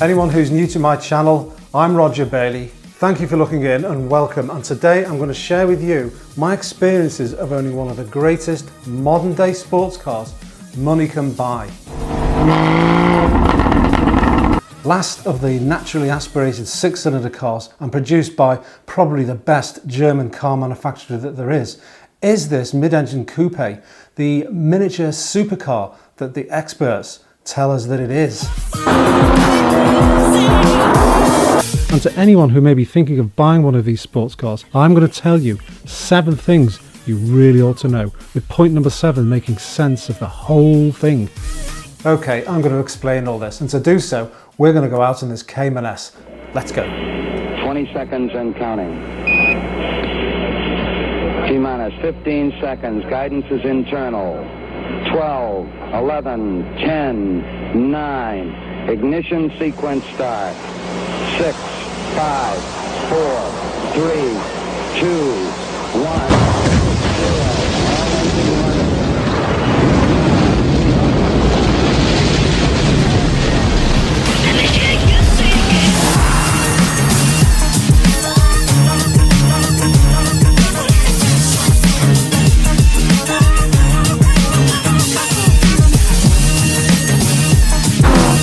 Anyone who's new to my channel, I'm Roger Bailey. Thank you for looking in and welcome. And today I'm going to share with you my experiences of owning one of the greatest modern day sports cars money can buy. Last of the naturally aspirated 6-cylinder cars and produced by probably the best German car manufacturer that there is this mid-engine coupe, the miniature supercar that the experts tell us that it is. And to anyone who may be thinking of buying one of these sports cars, I'm going to tell you 7 things you really ought to know, with point number 7 making sense of the whole thing. Okay, I'm going to explain all this, and to do so, we're going to go out in this Cayman S. Let's go. 20 seconds and counting. T-minus 15 seconds. Guidance is internal. 12, 11, 10, 9. Ignition sequence start. 6, 5, 4, 3, 2, 1.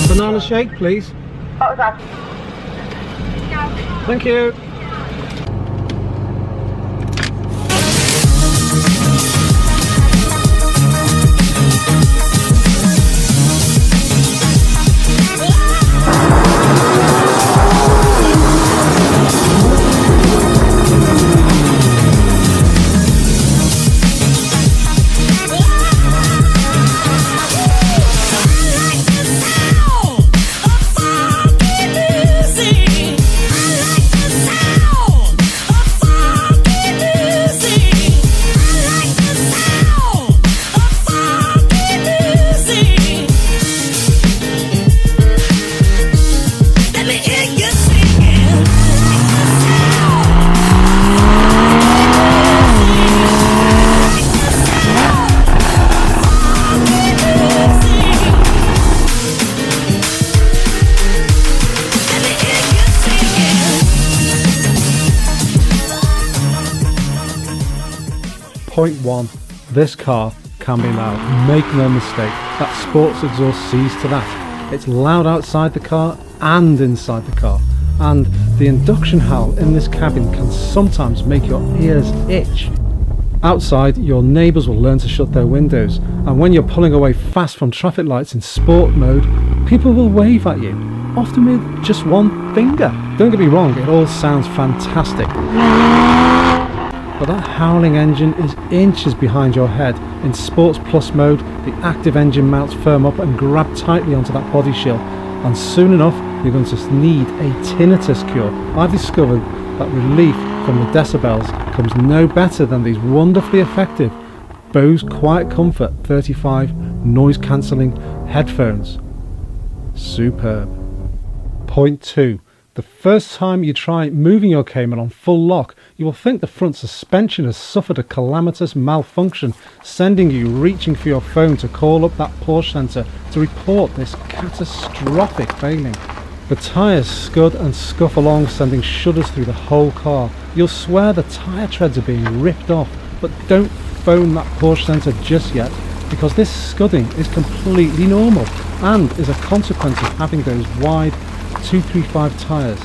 Banana shake, please. What was that? Thank you. Point 1. This car can be loud. Make no mistake, that sports exhaust sees to that. It's loud outside the car and inside the car. And the induction howl in this cabin can sometimes make your ears itch. Outside, your neighbours will learn to shut their windows, and when you're pulling away fast from traffic lights in sport mode, people will wave at you, often with just one finger. Don't get me wrong, it all sounds fantastic. But that howling engine is inches behind your head. In Sports Plus mode, the active engine mounts firm up and grab tightly onto that body shield, and soon enough you're going to need a tinnitus cure. I've discovered that relief from the decibels comes no better than these wonderfully effective Bose Quiet Comfort 35 noise cancelling headphones. Superb. Point 2. The first time you try moving your Cayman on full lock, you will think the front suspension has suffered a calamitous malfunction, sending you reaching for your phone to call up that Porsche centre to report this catastrophic failing. The tyres scud and scuff along, sending shudders through the whole car. You'll swear the tyre treads are being ripped off, but don't phone that Porsche centre just yet, because this scudding is completely normal and is a consequence of having those wide 235 tyres.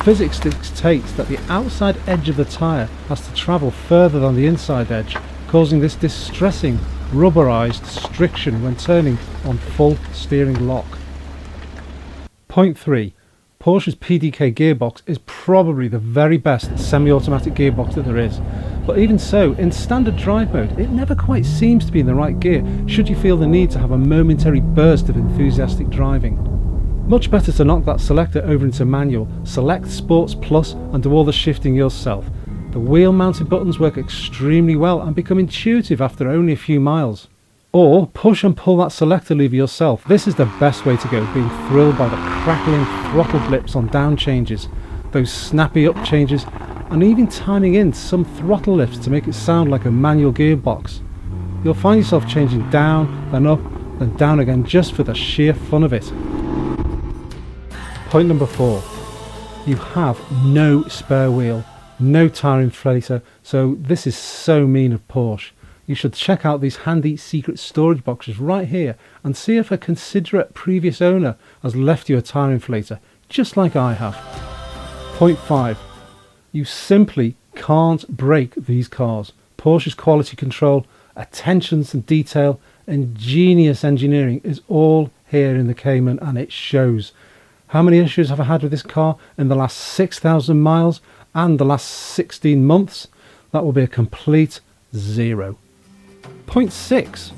Physics dictates that the outside edge of the tyre has to travel further than the inside edge, causing this distressing rubberized striction when turning on full steering lock. Point 3. Porsche's Pdk Gearbox is probably the very best semi-automatic gearbox that there is, but even so, in standard drive mode it never quite seems to be in the right gear should you feel the need to have a momentary burst of enthusiastic driving. Much better to knock that selector over into manual, select Sports Plus and do all the shifting yourself. The wheel mounted buttons work extremely well and become intuitive after only a few miles. Or push and pull that selector lever yourself. This is the best way to go, being thrilled by the crackling throttle blips on down changes, those snappy up changes, and even timing in some throttle lifts to make it sound like a manual gearbox. You'll find yourself changing down, then up, then down again just for the sheer fun of it. Point number 4. You have no spare wheel, no tyre inflator, so this is so mean of Porsche. You should check out these handy secret storage boxes right here and see if a considerate previous owner has left you a tyre inflator, just like I have. Point 5. You simply can't break these cars. Porsche's quality control, attention to detail, ingenious engineering is all here in the Cayman, and it shows. How many issues have I had with this car in the last 6,000 miles and the last 16 months? That will be a complete 0. Point 6.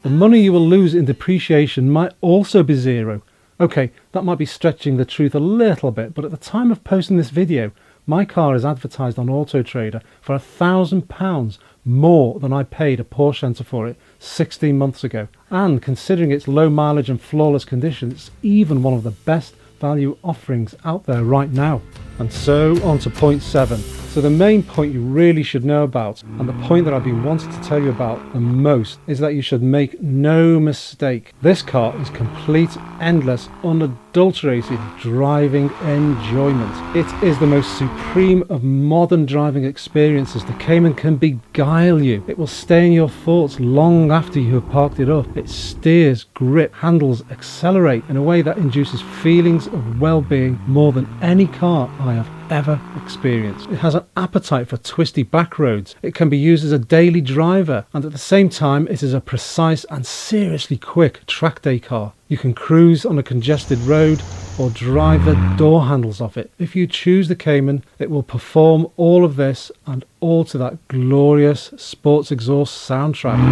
The money you will lose in depreciation might also be 0. Okay, that might be stretching the truth a little bit, but at the time of posting this video, my car is advertised on Auto Trader for £1,000 more than I paid a Porsche Centre for it 16 months ago. And considering its low mileage and flawless condition, it's even one of the best value offerings out there right now. And so on to point 7. So the main point you really should know about, and the point that I've been wanting to tell you about the most, is that you should make no mistake. This car is complete, endless, unadulterated driving enjoyment. It is the most supreme of modern driving experiences. The Cayman can beguile you. It will stay in your thoughts long after you have parked it up. It steers, grip, handles, accelerate in a way that induces feelings of well-being more than any car I have ever experienced. It has an appetite for twisty back roads. It can be used as a daily driver, and at the same time it is a precise and seriously quick track day car. You can cruise on a congested road or drive the door handles off it. If you choose the Cayman, it will perform all of this and all to that glorious sports exhaust soundtrack.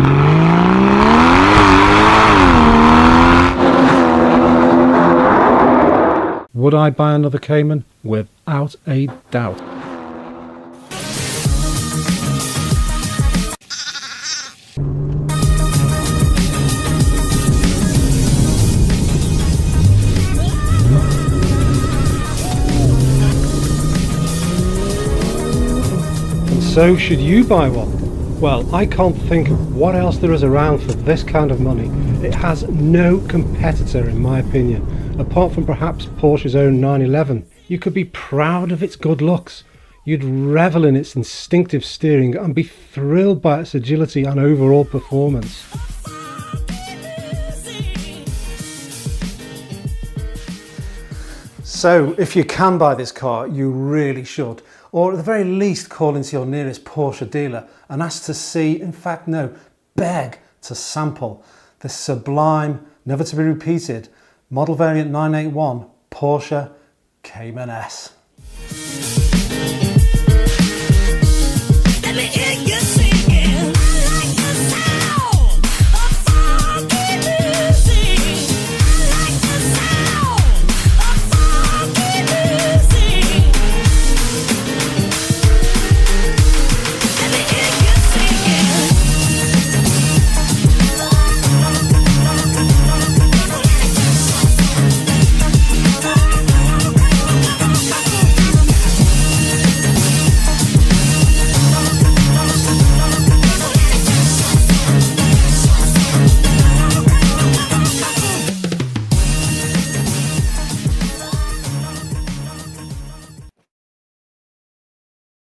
Would I buy another Cayman? Without a doubt. And so should you buy one? Well, I can't think of what else there is around for this kind of money. It has no competitor in my opinion, apart from perhaps Porsche's own 911. You could be proud of its good looks. You'd revel in its instinctive steering and be thrilled by its agility and overall performance. So, if you can buy this car, you really should. Or at the very least, call into your nearest Porsche dealer and ask to see, in fact no, beg to sample this sublime, never to be repeated, model variant 981 Porsche Cayman S.